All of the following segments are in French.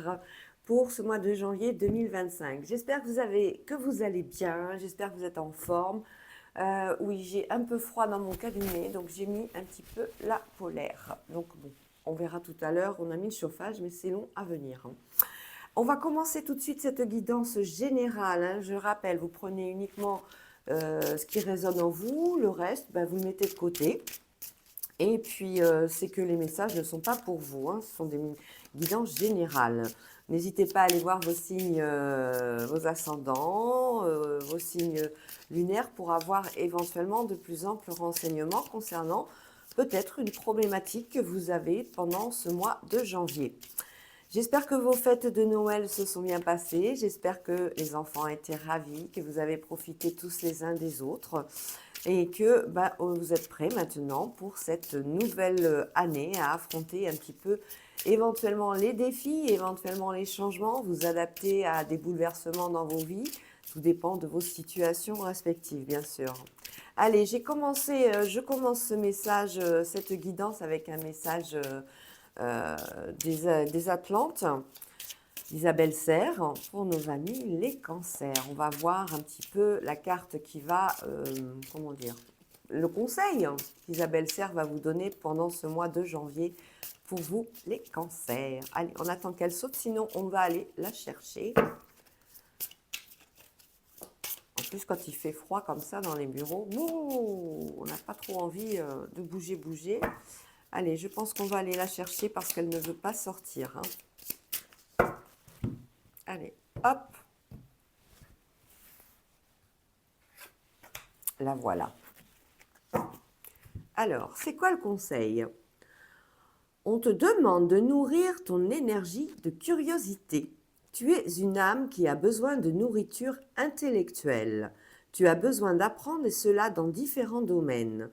cancer pour ce mois de janvier 2025. J'espère que vous allez bien, j'espère que vous êtes en forme. Oui, j'ai un peu froid dans mon cabinet, donc j'ai mis un petit peu la polaire. Donc bon, on verra tout à l'heure, on a mis le chauffage, mais c'est long à venir, hein. On va commencer tout de suite cette guidance générale, hein. Je rappelle, vous prenez uniquement ce qui résonne en vous, le reste, vous le mettez de côté. Et puis, c'est que les messages ne sont pas pour vous, hein, ce sont des guidances générales. N'hésitez pas à aller voir vos signes, vos ascendants, vos signes lunaires pour avoir éventuellement de plus amples renseignements concernant peut-être une problématique que vous avez pendant ce mois de janvier. J'espère que vos fêtes de Noël se sont bien passées, j'espère que les enfants étaient ravis, que vous avez profité tous les uns des autres et que vous êtes prêts maintenant pour cette nouvelle année à affronter un petit peu éventuellement les défis, éventuellement les changements, vous adapter à des bouleversements dans vos vies. Tout dépend de vos situations respectives, bien sûr. Allez, je commence ce message, cette guidance avec un message des Atlantes, d'Isabelle Serre, pour nos amis les cancers. On va voir un petit peu la carte qui va, comment dire, le conseil qu'Isabelle Serre va vous donner pendant ce mois de janvier pour vous les cancers. Allez, on attend qu'elle saute, sinon on va aller la chercher. En plus, quand il fait froid comme ça dans les bureaux, on n'a pas trop envie de bouger. Allez, je pense qu'on va aller la chercher parce qu'elle ne veut pas sortir, hein. Allez, hop. La voilà. Alors, c'est quoi le conseil? On te demande de nourrir ton énergie de curiosité. Tu es une âme qui a besoin de nourriture intellectuelle. Tu as besoin d'apprendre et cela dans différents domaines.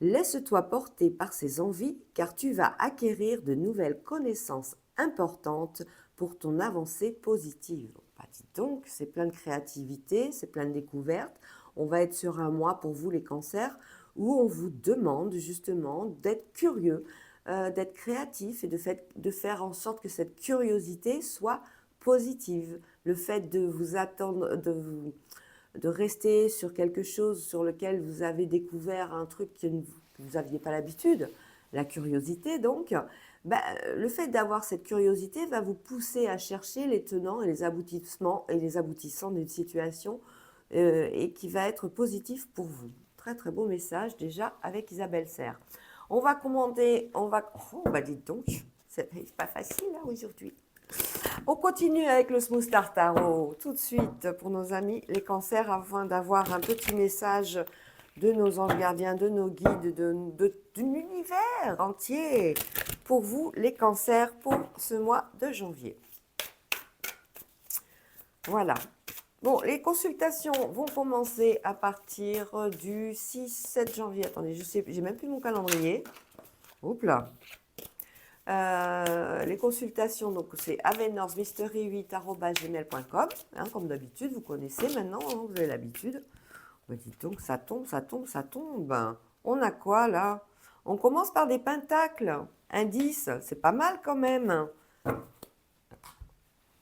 Laisse-toi porter par ces envies car tu vas acquérir de nouvelles connaissances importantes pour ton avancée positive. Dites donc, c'est plein de créativité, c'est plein de découvertes. On va être sur un mois pour vous les cancers où on vous demande justement d'être curieux, d'être créatif et de faire en sorte que cette curiosité soit positive. Le fait de vous attendre, de rester sur quelque chose sur lequel vous avez découvert un truc que vous n'aviez pas l'habitude, la curiosité donc, le fait d'avoir cette curiosité va vous pousser à chercher les tenants et les aboutissements et les aboutissants d'une situation et qui va être positif pour vous. Très très beau message déjà avec Isabelle Serre. On va commander, dites donc, c'est pas facile là aujourd'hui. On continue avec le Smooth Star Tarot tout de suite pour nos amis les cancers afin d'avoir un petit message de nos anges gardiens, de nos guides, de l'univers entier pour vous les cancers pour ce mois de janvier. Voilà. Bon, les consultations vont commencer à partir du 6-7 janvier. Attendez, je sais, j'ai même plus mon calendrier. Hop là. Les consultations, donc c'est avenormystery8@gmail.com, hein, comme d'habitude, vous connaissez maintenant, hein, vous avez l'habitude. Dites donc, ça tombe. On a quoi là? On commence par des pentacles. Indice, c'est pas mal quand même.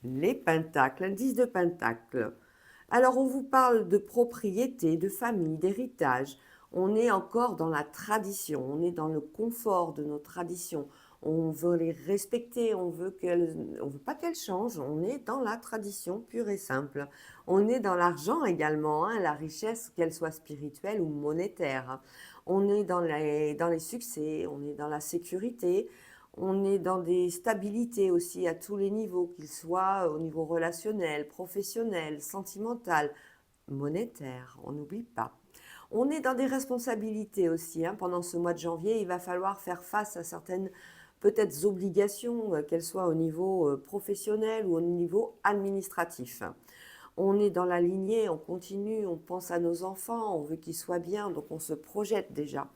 Les pentacles, indice de pentacles. Alors on vous parle de propriété, de famille, d'héritage. On est encore dans la tradition, on est dans le confort de nos traditions. On veut les respecter, on veut pas qu'elles changent. On est dans la tradition pure et simple. On est dans l'argent également, hein, la richesse, qu'elle soit spirituelle ou monétaire. On est dans les succès, on est dans la sécurité. On est dans des stabilités aussi à tous les niveaux, qu'ils soient au niveau relationnel, professionnel, sentimental, monétaire, on n'oublie pas. On est dans des responsabilités aussi, hein. Pendant ce mois de janvier, il va falloir faire face à certaines peut-être obligations, qu'elles soient au niveau professionnel ou au niveau administratif. On est dans la lignée, on continue, on pense à nos enfants, on veut qu'ils soient bien, donc on se projette déjà.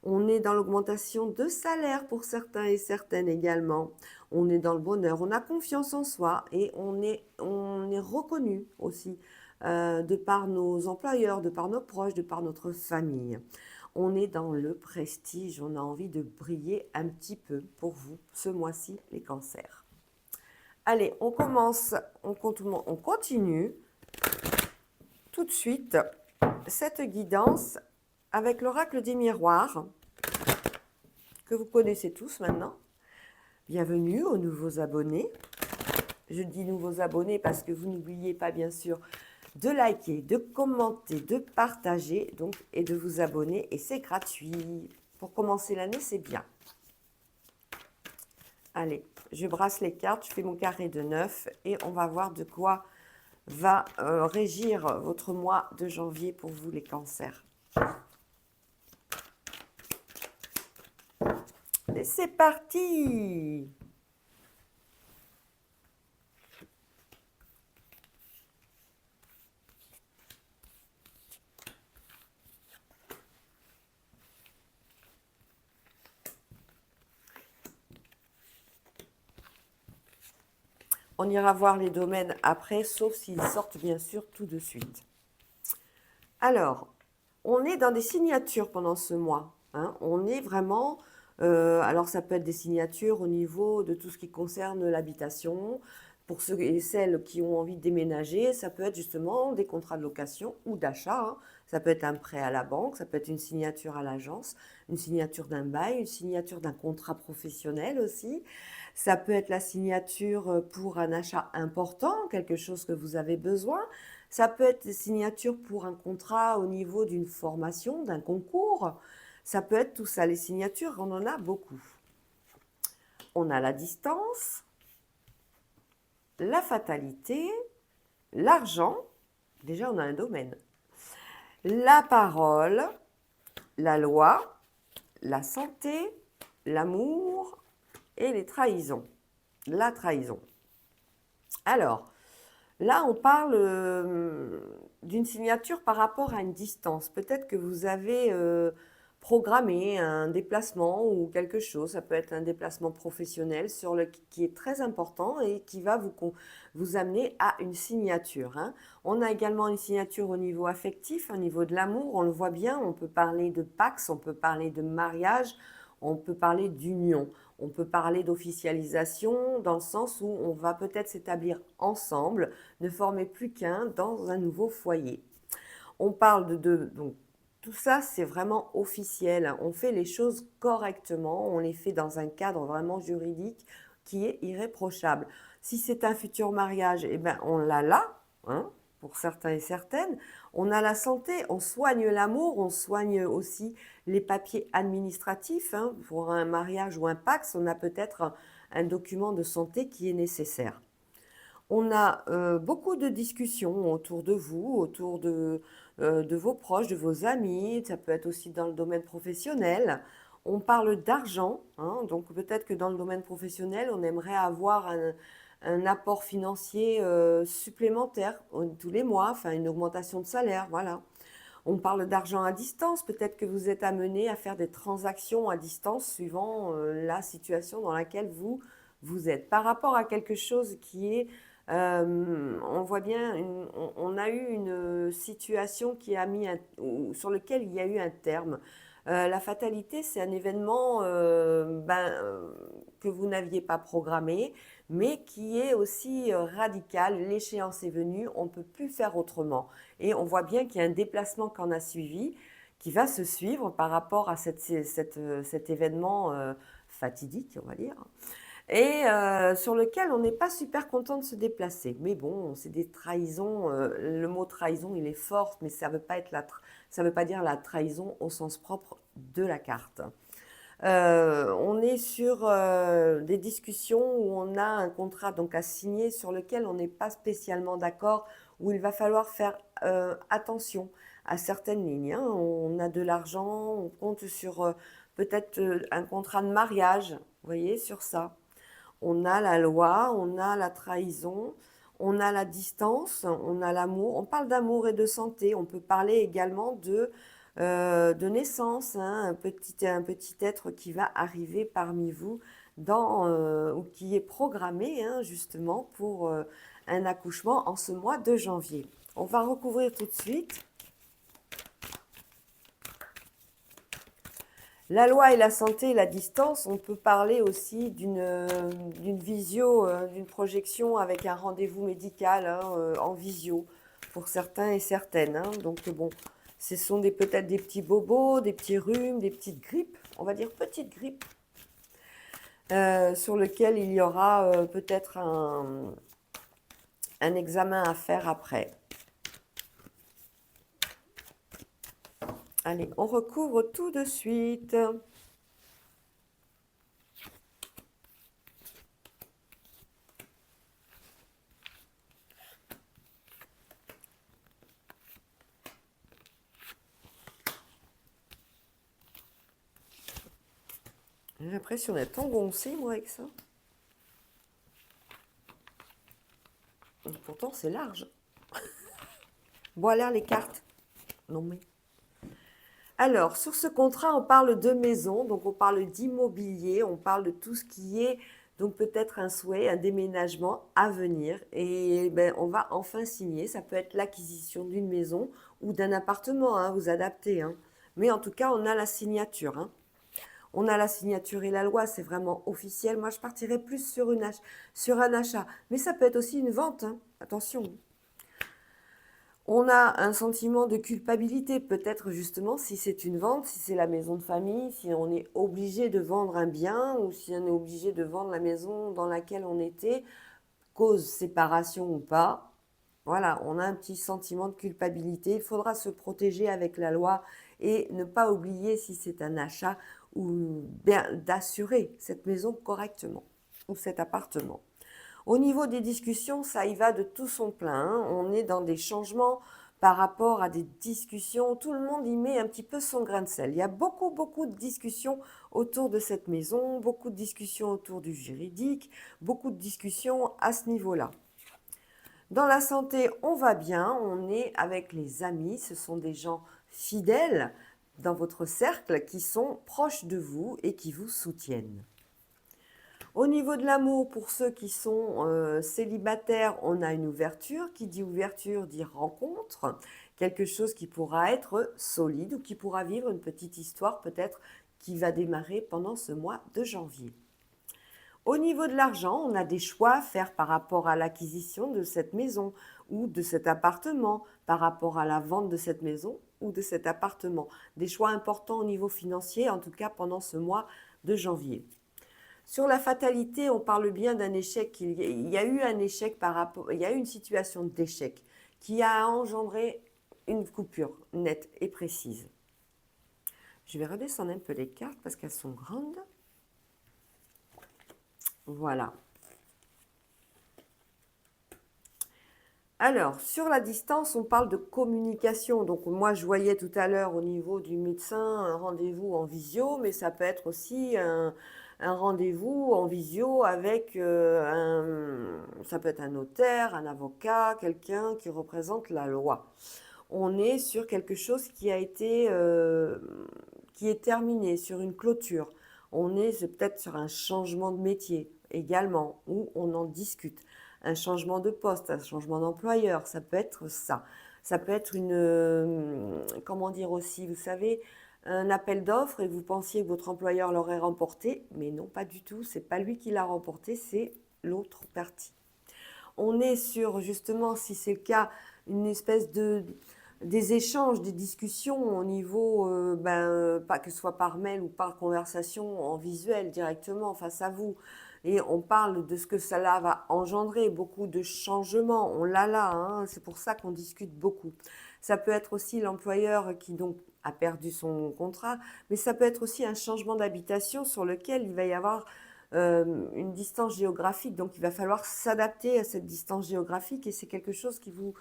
On est dans l'augmentation de salaire pour certains et certaines également. On est dans le bonheur, on a confiance en soi et on est reconnu aussi de par nos employeurs, de par nos proches, de par notre famille. On est dans le prestige, on a envie de briller un petit peu pour vous ce mois-ci, les cancers. Allez, on commence, on continue tout de suite cette guidance avec l'oracle des miroirs que vous connaissez tous maintenant. Bienvenue aux nouveaux abonnés. Je dis nouveaux abonnés parce que vous n'oubliez pas bien sûr de liker, de commenter, de partager donc, et de vous abonner. Et c'est gratuit. Pour commencer l'année, c'est bien. Allez, je brasse les cartes, je fais mon carré de 9 et on va voir de quoi va régir votre mois de janvier pour vous les cancers. Et c'est parti! On ira voir les domaines après, sauf s'ils sortent bien sûr tout de suite. Alors, on est dans des signatures pendant ce mois. Hein. On est vraiment... alors, ça peut être des signatures au niveau de tout ce qui concerne l'habitation. Pour ceux et celles qui ont envie de déménager, ça peut être justement des contrats de location ou d'achat. Hein. Ça peut être un prêt à la banque, ça peut être une signature à l'agence, une signature d'un bail, une signature d'un contrat professionnel aussi. Ça peut être la signature pour un achat important, quelque chose que vous avez besoin. Ça peut être des signatures pour un contrat au niveau d'une formation, d'un concours. Ça peut être tout ça. Les signatures, on en a beaucoup. On a la distance, la fatalité, l'argent. Déjà, on a un domaine. La parole, la loi, la santé, l'amour et les trahisons. La trahison. Alors, là, on parle d'une signature par rapport à une distance. Peut-être que vous avez programmé un déplacement ou quelque chose. Ça peut être un déplacement professionnel qui est très important et qui va vous amener à une signature. Hein. On a également une signature au niveau affectif, au niveau de l'amour. On le voit bien, on peut parler de pax, on peut parler de mariage, on peut parler d'union. On peut parler d'officialisation dans le sens où on va peut-être s'établir ensemble, ne former plus qu'un dans un nouveau foyer. On parle donc tout ça, c'est vraiment officiel. On fait les choses correctement, on les fait dans un cadre vraiment juridique qui est irréprochable. Si c'est un futur mariage, eh ben on l'a là, hein, pour certains et certaines. On a la santé, on soigne l'amour, on soigne aussi les papiers administratifs. Hein. Pour un mariage ou un Pacs, on a peut-être un document de santé qui est nécessaire. On a beaucoup de discussions autour de vous, autour de vos proches, de vos amis. Ça peut être aussi dans le domaine professionnel. On parle d'argent, hein, donc peut-être que dans le domaine professionnel, on aimerait avoir un apport financier supplémentaire tous les mois, enfin une augmentation de salaire, voilà. On parle d'argent à distance, peut-être que vous êtes amené à faire des transactions à distance suivant la situation dans laquelle vous êtes. Par rapport à quelque chose qui est, on voit bien, on a eu une situation qui a sur lequel il y a eu un terme. La fatalité, c'est un événement que vous n'aviez pas programmé, mais qui est aussi radical. L'échéance est venue, on ne peut plus faire autrement. Et on voit bien qu'il y a un déplacement qu'on a suivi, qui va se suivre par rapport à cet événement fatidique, on va dire, et sur lequel on n'est pas super content de se déplacer. Mais bon, c'est des trahisons. Le mot trahison, il est fort, mais ça veut pas dire la trahison au sens propre de la carte. On est sur des discussions où on a un contrat donc à signer sur lequel on n'est pas spécialement d'accord, où il va falloir faire attention à certaines lignes. Hein. On a de l'argent, on compte sur peut-être un contrat de mariage, vous voyez, sur ça. On a la loi, on a la trahison, on a la distance, on a l'amour. On parle d'amour et de santé. On peut parler également de naissance, hein, un petit être qui va arriver parmi vous ou qui est programmé hein, justement pour un accouchement en ce mois de janvier. On va recouvrir tout de suite. La loi et la santé et la distance, on peut parler aussi d'une visio, d'une projection avec un rendez-vous médical hein, en visio pour certains et certaines. Hein. Donc bon, ce sont peut-être des petits bobos, des petits rhumes, des petites grippes, on va dire petites grippes, sur lesquelles il y aura peut-être un examen à faire après. Allez, on recouvre tout de suite. J'ai l'impression d'être engoncée, moi, avec ça. Et pourtant, c'est large. Voilà les cartes. Non mais... Alors, sur ce contrat, on parle de maison, donc on parle d'immobilier, on parle de tout ce qui est donc peut-être un souhait, un déménagement à venir. Et ben, on va enfin signer. Ça peut être l'acquisition d'une maison ou d'un appartement, hein, vous adaptez. Hein. Mais en tout cas, on a la signature. Hein. On a la signature et la loi, c'est vraiment officiel. Moi, je partirais plus sur un achat. Mais ça peut être aussi une vente, hein. Attention. On a un sentiment de culpabilité, peut-être justement si c'est une vente, si c'est la maison de famille, si on est obligé de vendre un bien ou si on est obligé de vendre la maison dans laquelle on était, cause séparation ou pas. Voilà, on a un petit sentiment de culpabilité. Il faudra se protéger avec la loi et ne pas oublier si c'est un achat ou bien d'assurer cette maison correctement ou cet appartement. Au niveau des discussions, ça y va de tout son plein. Hein. On est dans des changements par rapport à des discussions. Tout le monde y met un petit peu son grain de sel. Il y a beaucoup, beaucoup de discussions autour de cette maison, beaucoup de discussions autour du juridique, beaucoup de discussions à ce niveau-là. Dans la santé, on va bien, on est avec les amis, ce sont des gens fidèles dans votre cercle qui sont proches de vous et qui vous soutiennent. Au niveau de l'amour, pour ceux qui sont célibataires, on a une ouverture. Qui dit ouverture dit rencontre. Quelque chose qui pourra être solide ou qui pourra vivre une petite histoire peut-être qui va démarrer pendant ce mois de janvier. Au niveau de l'argent, on a des choix à faire par rapport à l'acquisition de cette maison ou de cet appartement, par rapport à la vente de cette maison ou de cet appartement. Des choix importants au niveau financier, en tout cas pendant ce mois de janvier. Sur la fatalité, on parle bien d'un échec. Il y a eu un échec par rapport, il y a eu une situation d'échec qui a engendré une coupure nette et précise. Je vais redescendre un peu les cartes parce qu'elles sont grandes. Voilà. Alors, sur la distance, on parle de communication. Donc, moi, je voyais tout à l'heure au niveau du médecin un rendez-vous en visio, mais ça peut être aussi un rendez-vous en visio avec ça peut être un notaire, un avocat, quelqu'un qui représente la loi. On est sur quelque chose qui a été, qui est terminé, sur une clôture. On est peut-être sur un changement de métier également, où on en discute. Un changement de poste, un changement d'employeur, ça peut être ça. Ça peut être comment dire aussi, vous savez, un appel d'offres et vous pensiez que votre employeur l'aurait remporté, mais non, pas du tout. C'est pas lui qui l'a remporté, c'est l'autre partie. On est sur justement, si c'est le cas, une espèce des échanges, des discussions au niveau, pas que ce soit par mail ou par conversation en visuel directement face à vous. Et on parle de ce que cela va engendrer, beaucoup de changements, on l'a là, hein, c'est pour ça qu'on discute beaucoup. Ça peut être aussi l'employeur qui donc a perdu son contrat, mais ça peut être aussi un changement d'habitation sur lequel il va y avoir une distance géographique, donc il va falloir s'adapter à cette distance géographique et c'est quelque chose qui vous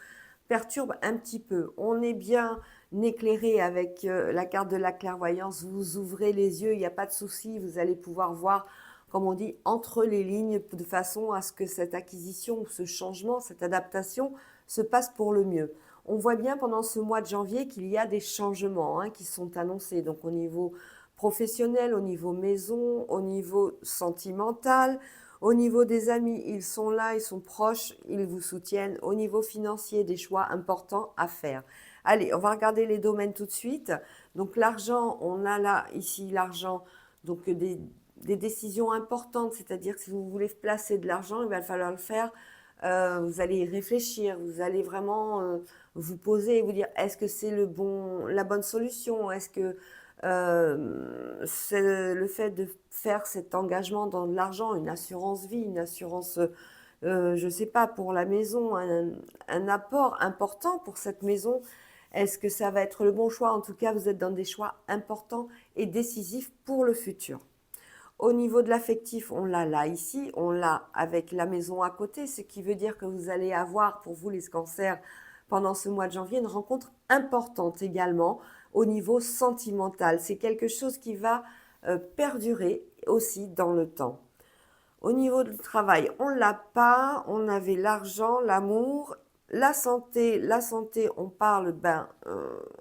perturbe un petit peu. On est bien éclairé avec la carte de la clairvoyance, vous ouvrez les yeux, il n'y a pas de souci, vous allez pouvoir voir, comme on dit, entre les lignes de façon à ce que cette acquisition, ce changement, cette adaptation se passe pour le mieux. On voit bien pendant ce mois de janvier qu'il y a des changements qui sont annoncés, donc au niveau professionnel, au niveau maison, au niveau sentimental, au niveau des amis, ils sont là, ils sont proches, ils vous soutiennent. Au niveau financier, des choix importants à faire. Allez, on va regarder les domaines tout de suite. Donc l'argent, on a là, ici, l'argent, donc des décisions importantes, c'est-à-dire que si vous voulez placer de l'argent, il va falloir le faire. Vous allez y réfléchir, vous allez vraiment vous poser et vous dire, est-ce que c'est la bonne solution? Est-ce que c'est le fait de faire cet engagement dans de l'argent, une assurance vie, une assurance je ne sais pas, pour la maison, un apport important pour cette maison. Est-ce que ça va être le bon choix? En tout cas, vous êtes dans des choix importants et décisifs pour le futur. Au niveau de l'affectif, on l'a là, ici, on l'a avec la maison à côté, ce qui veut dire que vous allez avoir, pour vous les cancers, pendant ce mois de janvier, une rencontre importante également au niveau sentimental. C'est quelque chose qui va perdurer aussi dans le temps. Au niveau du travail, on ne l'a pas. On avait l'argent, l'amour, la santé. La santé, on parle,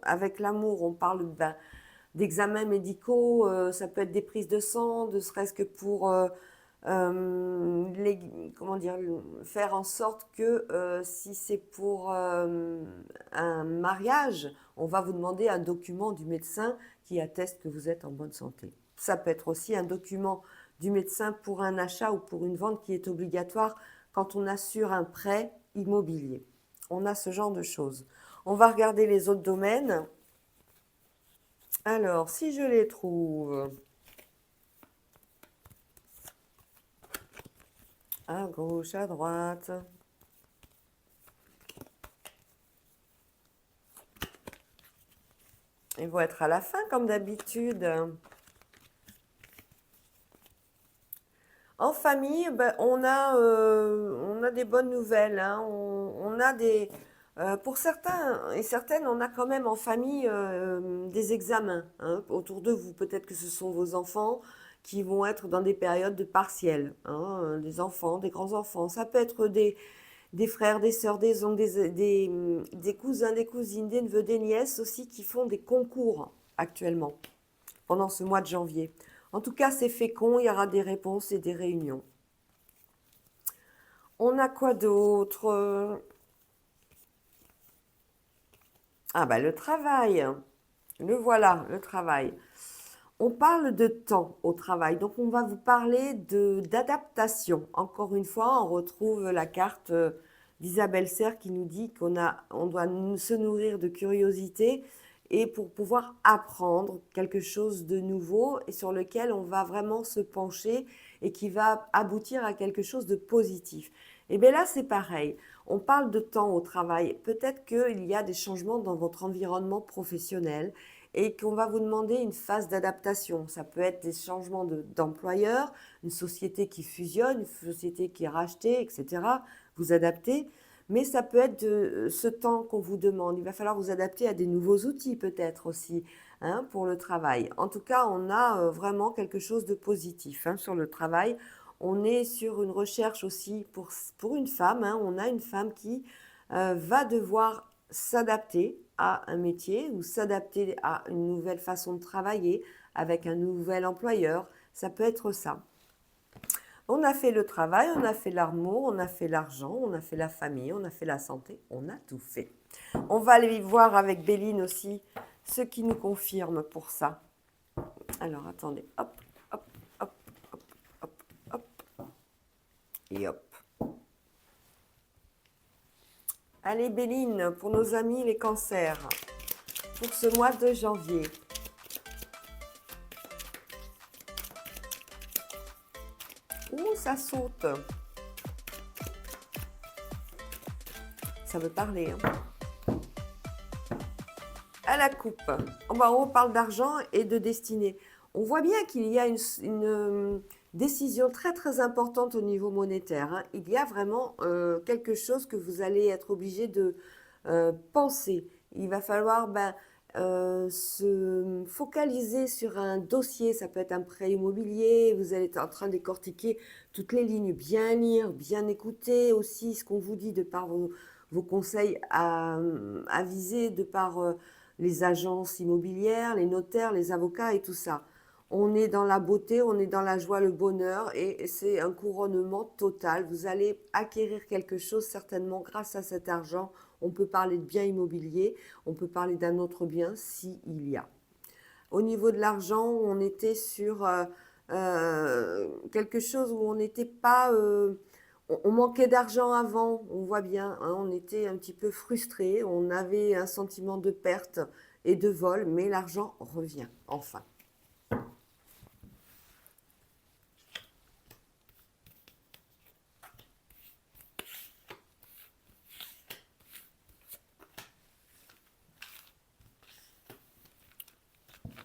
avec l'amour, on parle d'examens médicaux. Ça peut être des prises de sang, ne serait-ce que pour comment dire, faire en sorte que si c'est pour un mariage, on va vous demander un document du médecin qui atteste que vous êtes en bonne santé. Ça peut être aussi un document du médecin pour un achat ou pour une vente qui est obligatoire quand on assure un prêt immobilier. On a ce genre de choses. On va regarder les autres domaines. Alors, si je les trouve à gauche, à droite. Ils vont être à la fin comme d'habitude. En famille, on a des bonnes nouvelles, hein. On a pour certains et certaines, on a quand même en famille des examens, hein, autour de vous. Peut-être que ce sont vos enfants qui vont être dans des périodes de partiels, hein, des enfants, des grands-enfants. Ça peut être des frères, des sœurs, des oncles, des cousins, des cousines, des neveux, des nièces aussi qui font des concours actuellement pendant ce mois de janvier. En tout cas, c'est fécond, il y aura des réponses et des réunions. On a quoi d'autre? Ah bah le travail. Le voilà, le travail. On parle de temps au travail, donc on va vous parler d'adaptation. Encore une fois, on retrouve la carte d'Isabelle Serre qui nous dit on doit se nourrir de curiosité et pour pouvoir apprendre quelque chose de nouveau et sur lequel on va vraiment se pencher et qui va aboutir à quelque chose de positif. Et bien là, c'est pareil. On parle de temps au travail. Peut-être qu'il y a des changements dans votre environnement professionnel et qu'on va vous demander une phase d'adaptation. Ça peut être des changements d'employeur, une société qui fusionne, une société qui est rachetée, etc. Vous adaptez. Mais ça peut être de ce temps qu'on vous demande. Il va falloir vous adapter à des nouveaux outils peut-être aussi, hein, pour le travail. En tout cas, on a vraiment quelque chose de positif, hein, sur le travail. On est sur une recherche aussi pour une femme, hein. On a une femme qui va devoir s'adapter à un métier ou s'adapter à une nouvelle façon de travailler avec un nouvel employeur. Ça peut être ça. On a fait le travail, on a fait l'amour, on a fait l'argent, on a fait la famille, on a fait la santé, on a tout fait. On va aller voir avec Béline aussi ce qui nous confirme pour ça. Alors attendez, hop, hop, hop, hop, hop, hop, et hop. Allez Béline, pour nos amis les cancers, pour ce mois de janvier. Ouh, ça saute. Ça veut parler, hein. À la coupe. On parle d'argent et de destinée. On voit bien qu'il y a une décision très très importante au niveau monétaire, hein. Il y a vraiment quelque chose que vous allez être obligé de penser. Il va falloir se focaliser sur un dossier. Ça peut être un prêt immobilier. Vous allez être en train de décortiquer toutes les lignes, bien lire, bien écouter aussi ce qu'on vous dit de par vos conseils avisés, de par les agences immobilières, les notaires, les avocats et tout ça. On est dans la beauté, on est dans la joie, le bonheur et c'est un couronnement total. Vous allez acquérir quelque chose certainement grâce à cet argent. On peut parler de biens immobiliers, on peut parler d'un autre bien s'il y a. Au niveau de l'argent, on était sur quelque chose où on n'était pas... on manquait d'argent avant, on voit bien, hein, on était un petit peu frustré, on avait un sentiment de perte et de vol, mais l'argent revient enfin.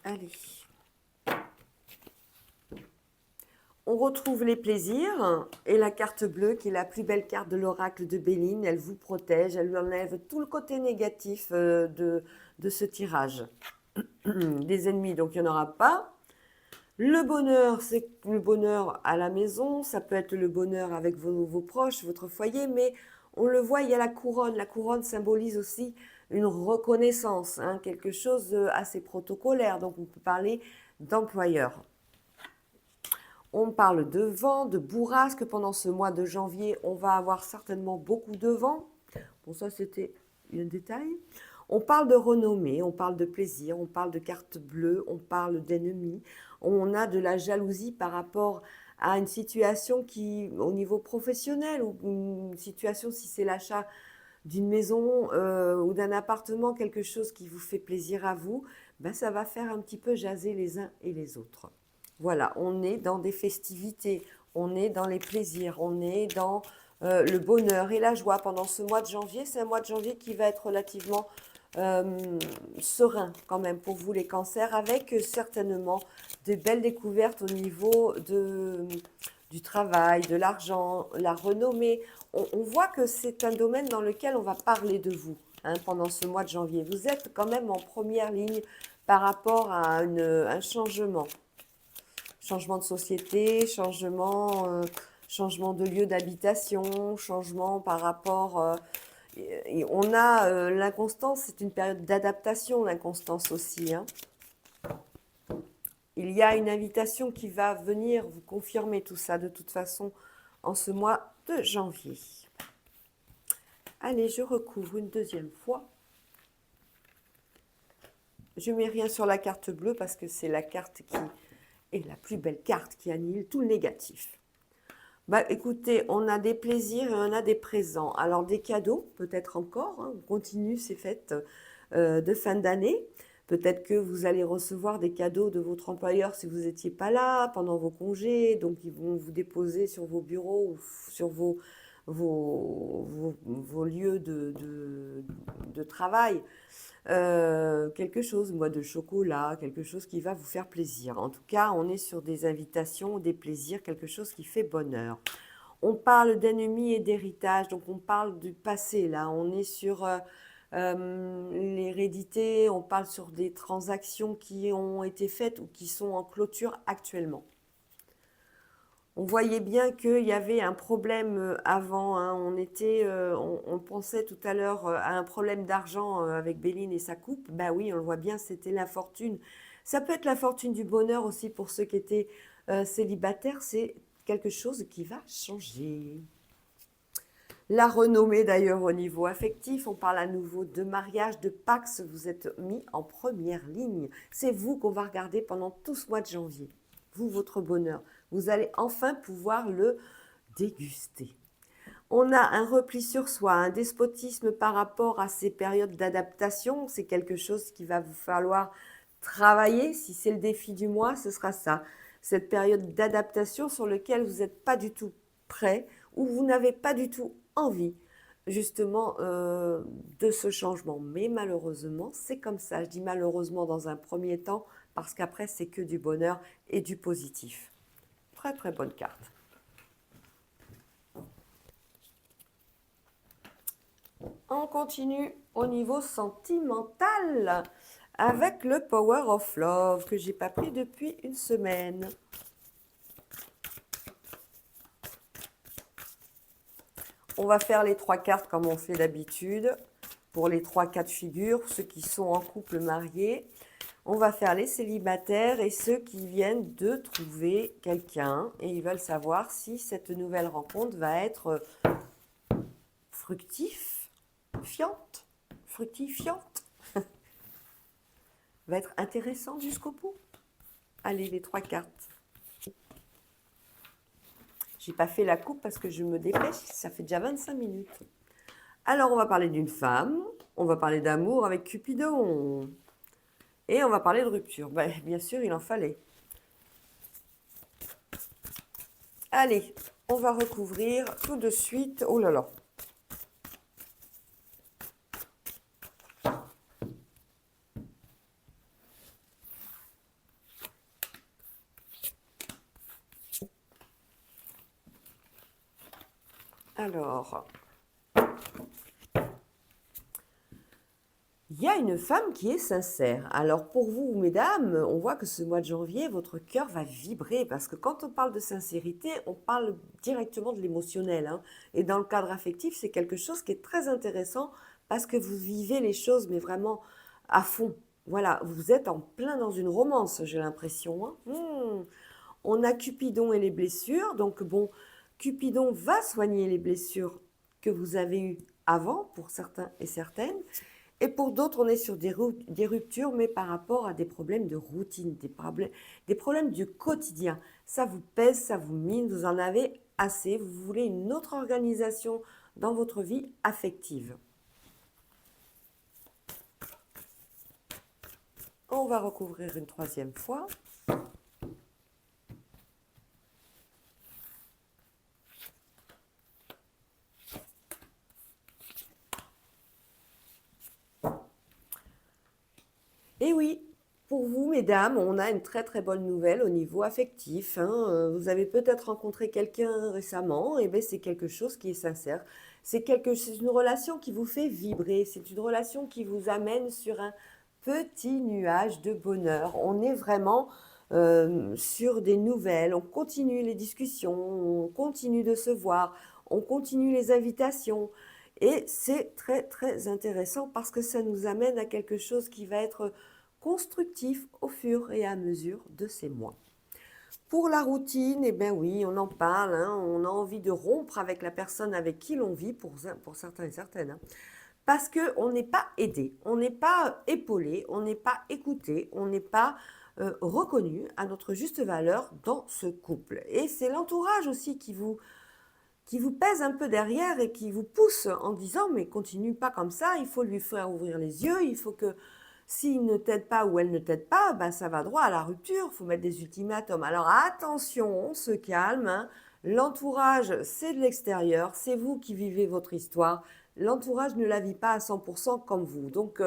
Allez. On retrouve les plaisirs et la carte bleue qui est la plus belle carte de l'oracle de Béline. Elle vous protège, elle lui enlève tout le côté négatif de ce tirage. Des ennemis, donc il n'y en aura pas. Le bonheur, c'est le bonheur à la maison, ça peut être le bonheur avec vos proches, votre foyer, mais on le voit, il y a la couronne. La couronne symbolise aussi une reconnaissance, hein, quelque chose assez protocolaire, donc on peut parler d'employeur. On parle de vent, de bourrasque. Pendant ce mois de janvier, on va avoir certainement beaucoup de vent. Bon, ça, c'était un détail. On parle de renommée, on parle de plaisir, on parle de carte bleue, on parle d'ennemis. On a de la jalousie par rapport à une situation qui, au niveau professionnel, ou une situation, si c'est l'achat d'une maison ou d'un appartement, quelque chose qui vous fait plaisir à vous, ben, ça va faire un petit peu jaser les uns et les autres. Voilà, on est dans des festivités, on est dans les plaisirs, on est dans le bonheur et la joie pendant ce mois de janvier. C'est un mois de janvier qui va être relativement serein quand même pour vous les cancers, avec certainement de belles découvertes au niveau du travail, de l'argent, la renommée. On voit que c'est un domaine dans lequel on va parler de vous, hein, pendant ce mois de janvier. Vous êtes quand même en première ligne par rapport à un changement. Changement de société, changement de lieu d'habitation, changement par rapport... et on a l'inconstance, c'est une période d'adaptation, l'inconstance aussi, hein. Il y a une invitation qui va venir vous confirmer tout ça de toute façon en ce mois de janvier. Allez, je recouvre une deuxième fois. Je ne mets rien sur la carte bleue parce que c'est la carte qui est la plus belle carte qui annule tout le négatif. Bah, écoutez, on a des plaisirs et on a des présents. Alors des cadeaux, peut-être encore, hein, on continue ces fêtes de fin d'année. Peut-être que vous allez recevoir des cadeaux de votre employeur si vous n'étiez pas là pendant vos congés. Donc, ils vont vous déposer sur vos bureaux ou sur vos lieux de travail. Quelque chose, moi, de chocolat, quelque chose qui va vous faire plaisir. En tout cas, on est sur des invitations, des plaisirs, quelque chose qui fait bonheur. On parle d'ennemis et d'héritage, donc on parle du passé, là. On est sur l'hérédité, on parle sur des transactions qui ont été faites ou qui sont en clôture actuellement. On voyait bien qu'il y avait un problème avant, hein. On pensait tout à l'heure à un problème d'argent avec Béline et sa coupe. Ben oui, on le voit bien, c'était la fortune. Ça peut être la fortune du bonheur aussi pour ceux qui étaient célibataires. C'est quelque chose qui va changer. La renommée d'ailleurs au niveau affectif, on parle à nouveau de mariage, de Pax, vous êtes mis en première ligne. C'est vous qu'on va regarder pendant tout ce mois de janvier. Vous, votre bonheur. Vous allez enfin pouvoir le déguster. On a un repli sur soi, un despotisme par rapport à ces périodes d'adaptation. C'est quelque chose qui va vous falloir travailler. Si c'est le défi du mois, ce sera ça. Cette période d'adaptation sur laquelle vous n'êtes pas du tout prêt ou vous n'avez pas du tout envie justement de ce changement. Mais malheureusement, c'est comme ça. Je dis malheureusement dans un premier temps parce qu'après, c'est que du bonheur et du positif. Très très bonne carte. On continue au niveau sentimental avec le Power of Love que j'ai pas pris depuis une semaine. On va faire les 3 cartes comme on fait d'habitude pour les 3 cas de figure, ceux qui sont en couple marié On va faire les célibataires et ceux qui viennent de trouver quelqu'un et ils veulent savoir si cette nouvelle rencontre va être fructifiante, va être intéressante jusqu'au bout. Allez, les 3 cartes. J'ai pas fait la coupe parce que je me dépêche, ça fait déjà 25 minutes. Alors, on va parler d'une femme, on va parler d'amour avec Cupidon. Et on va parler de rupture. Ben, bien sûr, il en fallait. Allez, on va recouvrir tout de suite. Oh là là. Alors, il y a une femme qui est sincère. Alors pour vous, mesdames, on voit que ce mois de janvier, votre cœur va vibrer parce que quand on parle de sincérité, on parle directement de l'émotionnel, hein. Et dans le cadre affectif, c'est quelque chose qui est très intéressant parce que vous vivez les choses, mais vraiment à fond. Voilà, vous êtes en plein dans une romance, j'ai l'impression, hein. On a Cupidon et les blessures, donc bon, Cupidon va soigner les blessures que vous avez eues avant, pour certains et certaines. Et pour d'autres, on est sur des ruptures, mais par rapport à des problèmes de routine, des problèmes du quotidien. Ça vous pèse, ça vous mine, vous en avez assez, vous voulez une autre organisation dans votre vie affective. On va recouvrir une 3e fois. Et oui, pour vous, mesdames, on a une très très bonne nouvelle au niveau affectif, hein. Vous avez peut-être rencontré quelqu'un récemment, et bien c'est quelque chose qui est sincère. C'est une relation qui vous fait vibrer, c'est une relation qui vous amène sur un petit nuage de bonheur. On est vraiment sur des nouvelles, on continue les discussions, on continue de se voir, on continue les invitations. Et c'est très très intéressant parce que ça nous amène à quelque chose qui va être constructif au fur et à mesure de ces mois. Pour la routine, eh bien oui, on en parle, hein, on a envie de rompre avec la personne avec qui l'on vit, pour certains et certaines, hein, parce qu'on n'est pas aidé, on n'est pas épaulé, on n'est pas écouté, on n'est pas reconnu à notre juste valeur dans ce couple. Et c'est l'entourage aussi qui vous pèse un peu derrière et qui vous pousse en disant mais continue pas comme ça, il faut lui faire ouvrir les yeux, il faut que s'il ne t'aide pas ou elle ne t'aide pas, ben ça va droit à la rupture, il faut mettre des ultimatums. Alors attention, on se calme, hein. L'entourage, c'est de l'extérieur, c'est vous qui vivez votre histoire, l'entourage ne la vit pas à 100% comme vous. Donc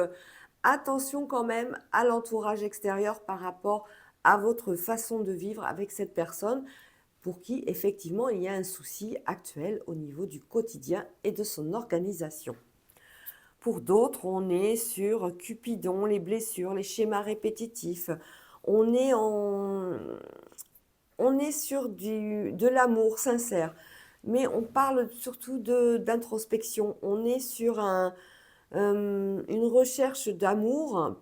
attention quand même à l'entourage extérieur par rapport à votre façon de vivre avec cette personne pour qui effectivement il y a un souci actuel au niveau du quotidien et de son organisation. Pour d'autres, on est sur Cupidon, les blessures, les schémas répétitifs. On est sur de l'amour sincère, mais on parle surtout d'introspection. On est sur une recherche d'amour,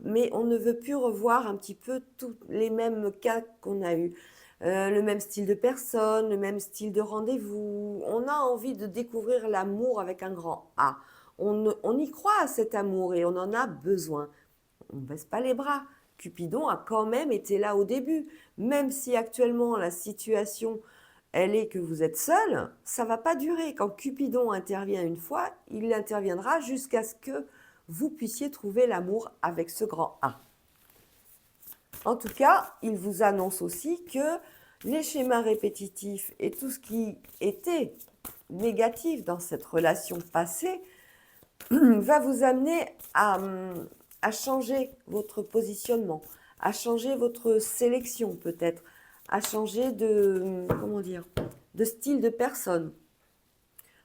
mais on ne veut plus revoir un petit peu tous les mêmes cas qu'on a eus. Le même style de personne, le même style de rendez-vous. On a envie de découvrir l'amour avec un grand A. On y croit à cet amour et on en a besoin. On ne baisse pas les bras. Cupidon a quand même été là au début. Même si actuellement la situation, elle est que vous êtes seul, ça ne va pas durer. Quand Cupidon intervient une fois, il interviendra jusqu'à ce que vous puissiez trouver l'amour avec ce grand A. En tout cas, il vous annonce aussi que les schémas répétitifs et tout ce qui était négatif dans cette relation passée va vous amener à changer votre positionnement, à changer votre sélection peut-être, à changer de style de personne.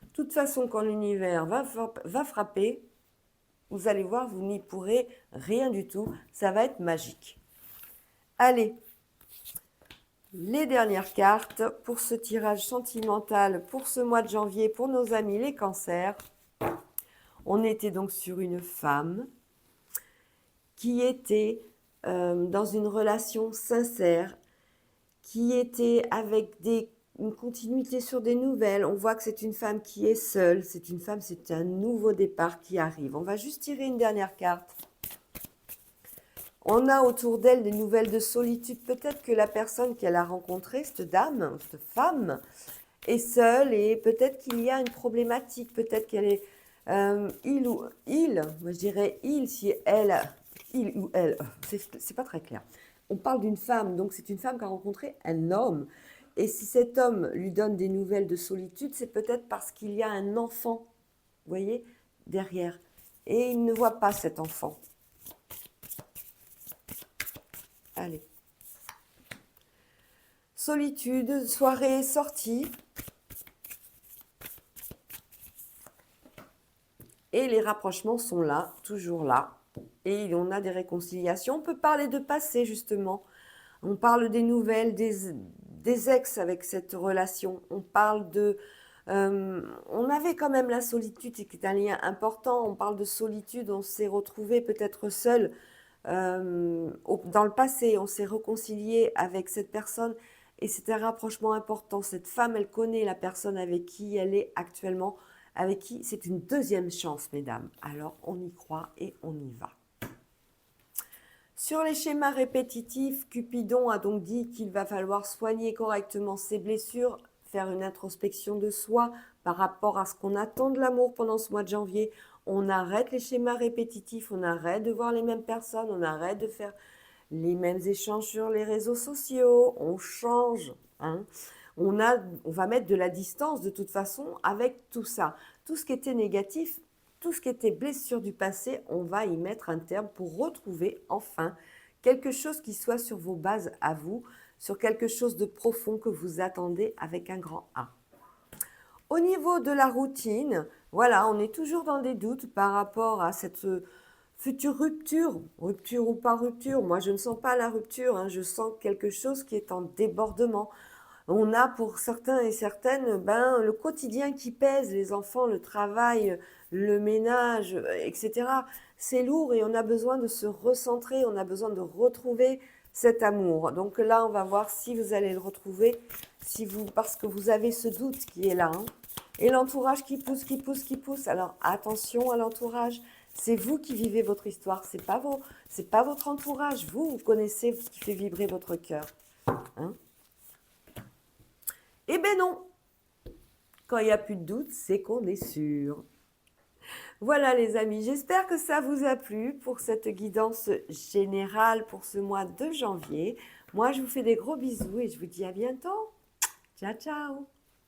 De toute façon, quand l'univers va frapper, vous allez voir, vous n'y pourrez rien du tout, ça va être magique. Allez, les dernières cartes pour ce tirage sentimental pour ce mois de janvier pour nos amis les cancers. On était donc sur une femme qui était dans une relation sincère, qui était avec une continuité sur des nouvelles. On voit que c'est une femme qui est seule, c'est un nouveau départ qui arrive. On va juste tirer une dernière carte. On a autour d'elle des nouvelles de solitude. Peut-être que la personne qu'elle a rencontrée, cette dame, cette femme, est seule et peut-être qu'il y a une problématique. Peut-être qu'elle est moi je dirais il, si elle, il ou elle, c'est pas très clair. On parle d'une femme, donc c'est une femme qui a rencontré un homme. Et si cet homme lui donne des nouvelles de solitude, c'est peut-être parce qu'il y a un enfant, vous voyez, derrière. Et il ne voit pas cet enfant. Allez. Solitude, soirée, sortie. Et les rapprochements sont là, toujours là. Et on a des réconciliations. On peut parler de passé, justement. On parle des nouvelles, des ex avec cette relation. On parle de... on avait quand même la solitude, c'est un lien important. On parle de solitude, on s'est retrouvé peut-être seul dans le passé. On s'est réconcilié avec cette personne et c'est un rapprochement important. Cette femme, elle connaît la personne avec qui elle est actuellement, avec qui c'est une deuxième chance, mesdames. Alors, on y croit et on y va. Sur les schémas répétitifs, Cupidon a donc dit qu'il va falloir soigner correctement ses blessures, faire une introspection de soi par rapport à ce qu'on attend de l'amour pendant ce mois de janvier. On arrête les schémas répétitifs, on arrête de voir les mêmes personnes, on arrête de faire les mêmes échanges sur les réseaux sociaux, on change. On va mettre de la distance de toute façon avec tout ça. Tout ce qui était négatif, tout ce qui était blessure du passé, on va y mettre un terme pour retrouver enfin quelque chose qui soit sur vos bases à vous, sur quelque chose de profond que vous attendez avec un grand A. Au niveau de la routine, voilà, on est toujours dans des doutes par rapport à cette future rupture, rupture ou pas rupture. Moi, je ne sens pas la rupture, je sens quelque chose qui est en débordement. On a pour certains et certaines le quotidien qui pèse, les enfants, le travail, le ménage, etc. C'est lourd et on a besoin de se recentrer, on a besoin de retrouver cet amour. Donc là, on va voir si vous allez le retrouver, parce que vous avez ce doute qui est là. Et l'entourage qui pousse, qui pousse, qui pousse. Alors attention à l'entourage. C'est vous qui vivez votre histoire, c'est pas votre entourage. Vous connaissez ce qui fait vibrer votre cœur. Eh ben non, quand il n'y a plus de doute, c'est qu'on est sûr. Voilà les amis, j'espère que ça vous a plu pour cette guidance générale pour ce mois de janvier. Moi, je vous fais des gros bisous et je vous dis à bientôt. Ciao, ciao.